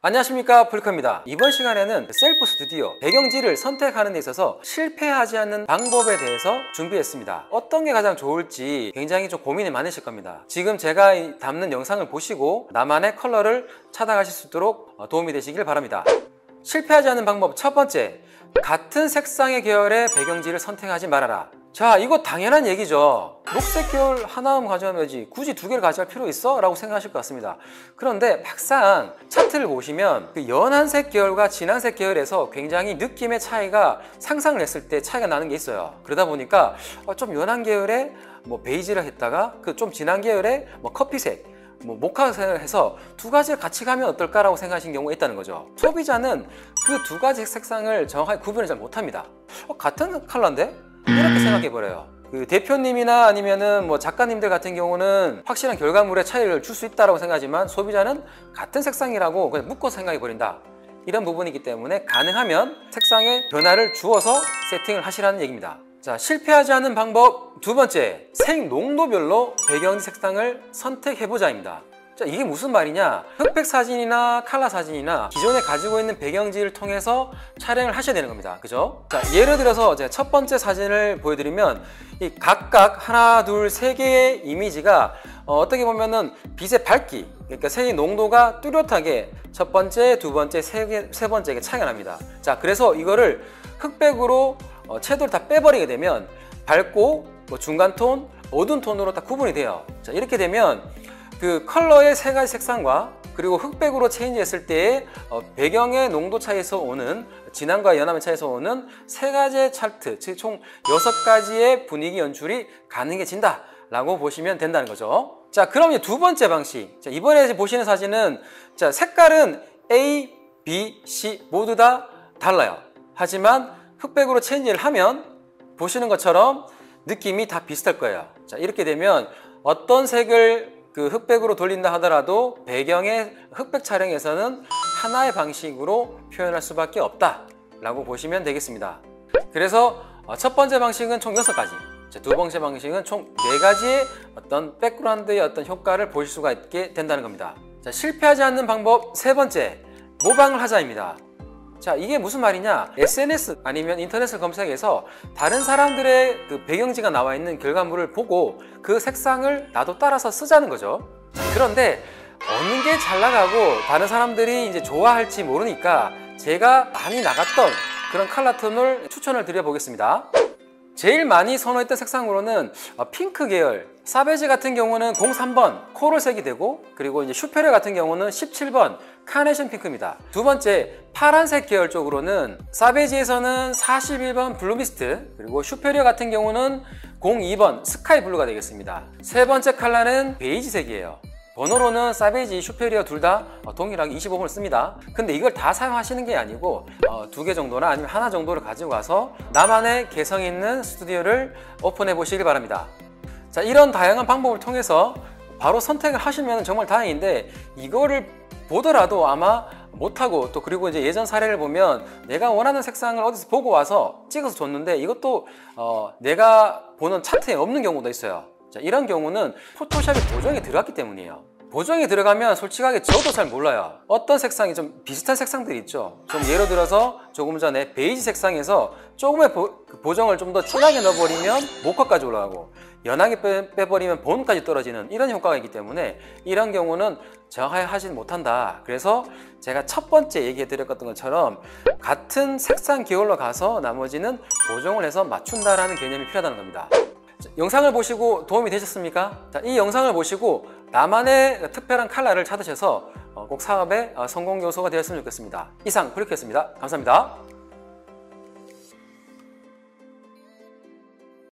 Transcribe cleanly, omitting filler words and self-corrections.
안녕하십니까, 폴리커입니다. 이번 시간에는 셀프 스튜디오 배경지를 선택하는 데 있어서 실패하지 않는 방법에 대해서 준비했습니다. 어떤 게 가장 좋을지 굉장히 좀 고민이 많으실 겁니다. 지금 제가 담는 영상을 보시고 나만의 컬러를 찾아가실 수 있도록 도움이 되시길 바랍니다. 실패하지 않는 방법 첫 번째, 같은 색상의 계열의 배경지를 선택하지 말아라. 자, 이거 당연한 얘기죠. 녹색 계열 하나만 가져가야지 굳이 두 개를 가져갈 필요 있어? 라고 생각하실 것 같습니다. 그런데 막상 차트를 보시면 그 연한색 계열과 진한색 계열에서 굉장히 느낌의 차이가 상상을 했을 때 차이가 나는 게 있어요. 그러다 보니까 좀 연한 계열의 베이지를 했다가 그 좀 진한 계열의 커피색, 모카색을 해서 두 가지를 같이 가면 어떨까라고 생각하신 경우가 있다는 거죠. 소비자는 그 두 가지 색상을 정확하게 구분을 잘 못합니다. 같은 컬러인데? 이렇게 생각해버려요. 그 대표님이나 아니면은 작가님들 같은 경우는 확실한 결과물의 차이를 줄 수 있다고 생각하지만 소비자는 같은 색상이라고 그냥 묶어서 생각해버린다. 이런 부분이기 때문에 가능하면 색상의 변화를 주어서 세팅을 하시라는 얘기입니다. 자, 실패하지 않는 방법 두 번째, 색 농도별로 배경지 색상을 선택해보자입니다. 자, 이게 무슨 말이냐? 흑백 사진이나 칼라 사진이나 기존에 가지고 있는 배경지를 통해서 촬영을 하셔야 되는 겁니다. 그죠? 자, 예를 들어서 제가 첫 번째 사진을 보여드리면 이 각각 하나, 둘, 세 개의 이미지가 어떻게 보면은 빛의 밝기, 그러니까 색의 농도가 뚜렷하게 첫 번째, 두 번째, 세 번째에 차이가 납니다. 자, 그래서 이거를 흑백으로 채도를 다 빼버리게 되면 밝고 중간 톤, 어두운 톤으로 딱 구분이 돼요. 자, 이렇게 되면 그 컬러의 세 가지 색상과 그리고 흑백으로 체인지 했을 때의 배경의 농도 차이에서 오는 진함과 연함의 차이에서 오는 세 가지의 차트, 즉 총 6가지의 분위기 연출이 가능해진다 라고 보시면 된다는 거죠. 자, 그럼 이제 두 번째 방식. 자, 이번에 보시는 사진은 자, 색깔은 A, B, C 모두 다 달라요. 하지만 흑백으로 체인지를 하면 보시는 것처럼 느낌이 다 비슷할 거예요. 자, 이렇게 되면 어떤 색을 그 흑백으로 돌린다 하더라도 배경의 흑백 촬영에서는 하나의 방식으로 표현할 수밖에 없다 라고 보시면 되겠습니다. 그래서 첫 번째 방식은 총 6가지, 두 번째 방식은 총 4가지의 어떤 백그라운드의 어떤 효과를 보실 수가 있게 된다는 겁니다. 자, 실패하지 않는 방법 세 번째, 모방을 하자입니다. 자, 이게 무슨 말이냐? SNS 아니면 인터넷을 검색해서 다른 사람들의 그 배경지가 나와 있는 결과물을 보고 그 색상을 나도 따라서 쓰자는 거죠. 자, 그런데 어느 게 잘 나가고 다른 사람들이 이제 좋아할지 모르니까 제가 많이 나갔던 그런 컬러 톤을 추천을 드려보겠습니다. 제일 많이 선호했던 색상으로는 핑크 계열, 사베지 같은 경우는 03번 코럴색이 되고, 그리고 이제 슈페리어 같은 경우는 17번 카네이션 핑크입니다. 두 번째, 파란색 계열 쪽으로는 사베지에서는 41번 블루미스트, 그리고 슈페리어 같은 경우는 02번 스카이 블루가 되겠습니다. 세 번째 컬러는 베이지색이에요. 번호로는 사베지, 슈페리어 둘 다 동일하게 25번을 씁니다. 근데 이걸 다 사용하시는 게 아니고 2개 정도나 아니면 하나 정도를 가지고 가서 나만의 개성 있는 스튜디오를 오픈해 보시길 바랍니다. 자, 이런 다양한 방법을 통해서 바로 선택을 하시면 정말 다행인데, 이거를 보더라도 아마 못하고, 또 그리고 이제 예전 사례를 보면 내가 원하는 색상을 어디서 보고 와서 찍어서 줬는데 이것도 내가 보는 차트에 없는 경우도 있어요. 자, 이런 경우는 포토샵에 보정이 들어갔기 때문이에요. 보정이 들어가면 솔직하게 저도 잘 몰라요. 어떤 색상이 좀 비슷한 색상들이 있죠. 좀 예를 들어서 조금 전에 베이지 색상에서 조금의 보정을 좀 더 진하게 넣어버리면 모카까지 올라가고, 연하게 빼버리면 본까지 떨어지는 이런 효과가 있기 때문에 이런 경우는 정확하게 하지 못한다. 그래서 제가 첫 번째 얘기해 드렸던 것처럼 같은 색상 계열로 가서 나머지는 보정을 해서 맞춘다라는 개념이 필요하다는 겁니다. 영상을 보시고 도움이 되셨습니까? 자, 이 영상을 보시고 나만의 특별한 컬러를 찾으셔서 꼭 사업의 성공 요소가 되었으면 좋겠습니다. 이상 폴리커였습니다. 감사합니다.